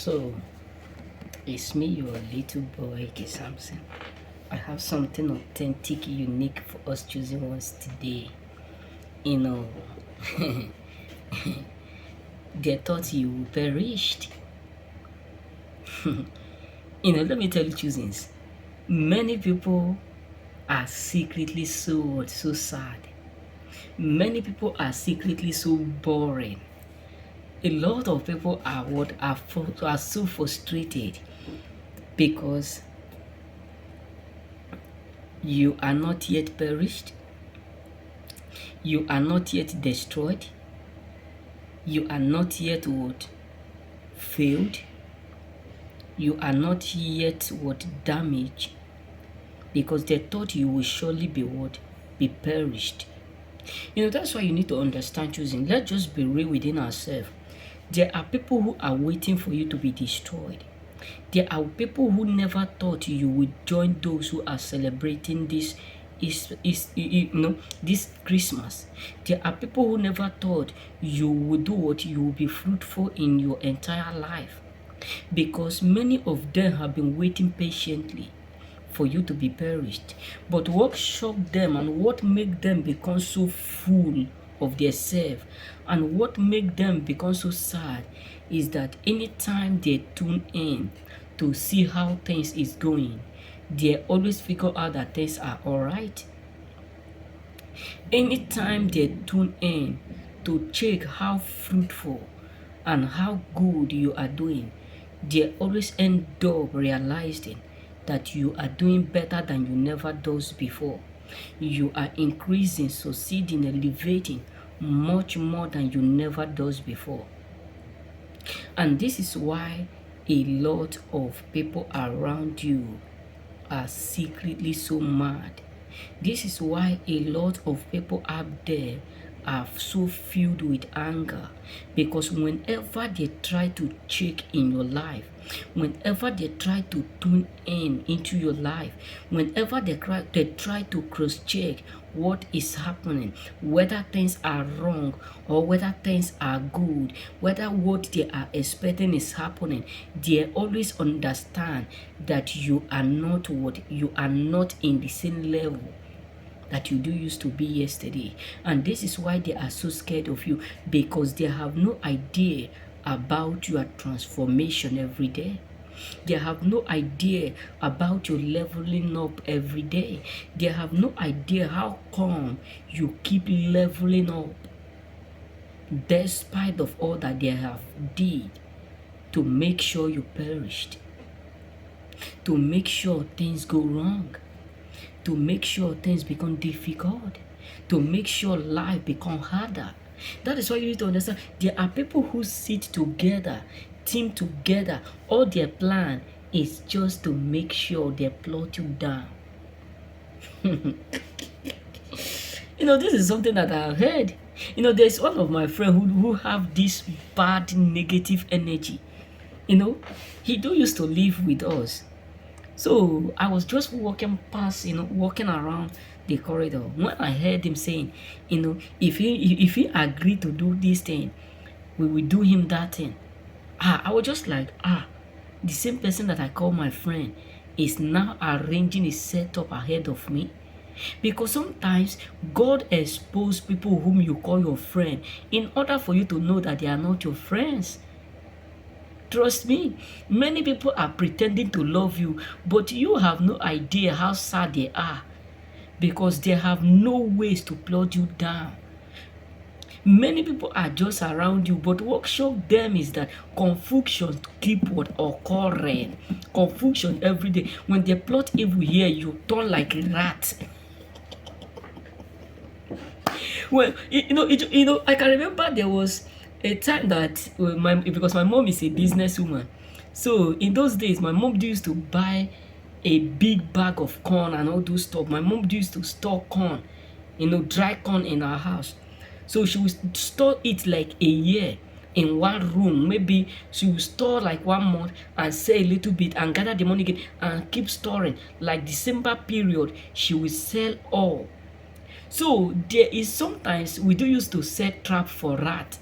So, it's me, your little boy, K. Samson. I have something authentic, unique for us choosing ones today. You know, they thought you perished. Let me tell you, choosings. Many people are secretly so sad. Many people are secretly so boring. A lot of people are so frustrated because you are not yet perished, you are not yet destroyed, you are not yet what failed, you are not yet what damaged, because they thought you will surely be what be perished. That's why you need to understand choosing. Let's just be real within ourselves. There are people who are waiting for you to be destroyed. There are people who never thought you would join those who are celebrating this this Christmas. There are people who never thought you would do what you will be fruitful in your entire life, because many of them have been waiting patiently for you to be perished. But what shocked them and what made them become so full of themselves and what made them become so sad is that anytime they tune in to see how things is going, they always figure out that things are alright. Anytime they tune in to check how fruitful and how good you are doing, they always end up realizing that you are doing better than you never does before. You are increasing, succeeding, elevating much more than you never does before. And this is why a lot of people around you are secretly so mad. This is why a lot of people out there are so filled with anger, because whenever they try to check in your life, whenever they try to tune in into your life, whenever they try to cross-check what is happening, whether things are wrong or whether things are good, whether what they are expecting is happening, they always understand that you are not in the same level that you do used to be yesterday. And this is why they are so scared of you, because they have no idea about your transformation every day. They have no idea about your leveling up every day. They have no idea how come you keep leveling up despite of all that they have did to make sure you perished, to make sure things go wrong, to make sure things become difficult, to make sure life become harder. That is why you need to understand there are people who sit together, team together. All their plan is just to make sure they plot you down. This is something that I've heard. There's one of my friends who have this bad negative energy. He do used to live with us. So I was just walking around the corridor when I heard him saying, if he agreed to do this thing, we will do him that thing. I was just like, the same person that I call my friend is now arranging a setup ahead of me. Because sometimes God exposes people whom you call your friend in order for you to know that they are not your friends. Trust me, many people are pretending to love you, but you have no idea how sad they are, because they have no ways to plot you down. Many people are just around you, but what shocked them is that confusion keep what occurring. Confusion every day. When they plot evil here, you turn like a rat. Well, I can remember there was a time that because my mom is a businesswoman, so in those days my mom used to buy a big bag of corn and all those stuff. My mom used to store corn, dry corn in our house. So she would store it like a year in one room. Maybe she will store like 1 month and sell a little bit and gather the money again and keep storing. Like December period, she will sell all. So there is sometimes we do used to set trap for rat.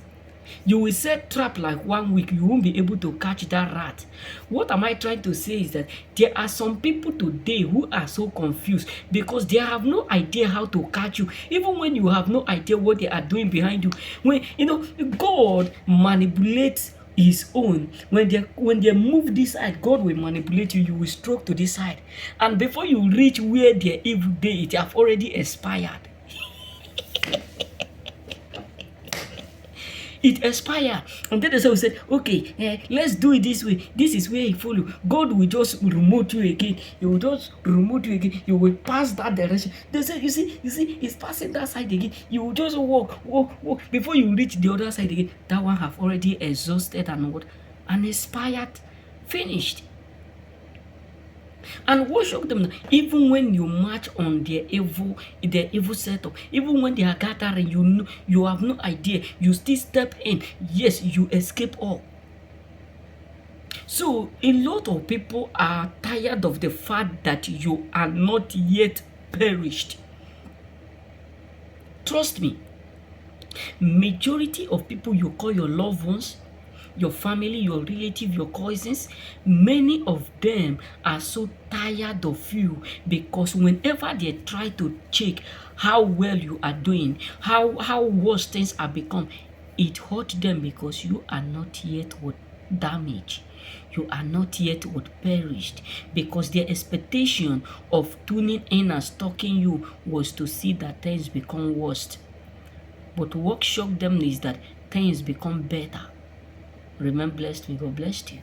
You will set trap like 1 week, you won't be able to catch that rat. What am I trying to say is that there are some people today who are so confused because they have no idea how to catch you, even when you have no idea what they are doing behind you. When God manipulates his own. When they move this side, God will manipulate you. You will stroke to this side, and before you reach where their evil day, it have already expired. It expired. And then they said, okay, let's do it this way. This is where you follow. God will just remote you again. He will just remote you again. You will pass that direction. They say, you see, it's passing that side again. You will just walk. Before you reach the other side again, that one have already exhausted and what? And expired. Finished. And what shocked them, even when you march on their evil setup, even when they are gathering, you have no idea, you still step in. Yes, you escape all. So a lot of people are tired of the fact that you are not yet perished. Trust me, majority of people you call your loved ones, your family, your relative, your cousins, many of them are so tired of you because whenever they try to check how well you are doing, how worse things are become, it hurt them because you are not yet what damaged. You are not what perished, because their expectation of tuning in and stalking you was to see that things become worse. But what shocked them is that things become better. Remain blessed. May God bless you.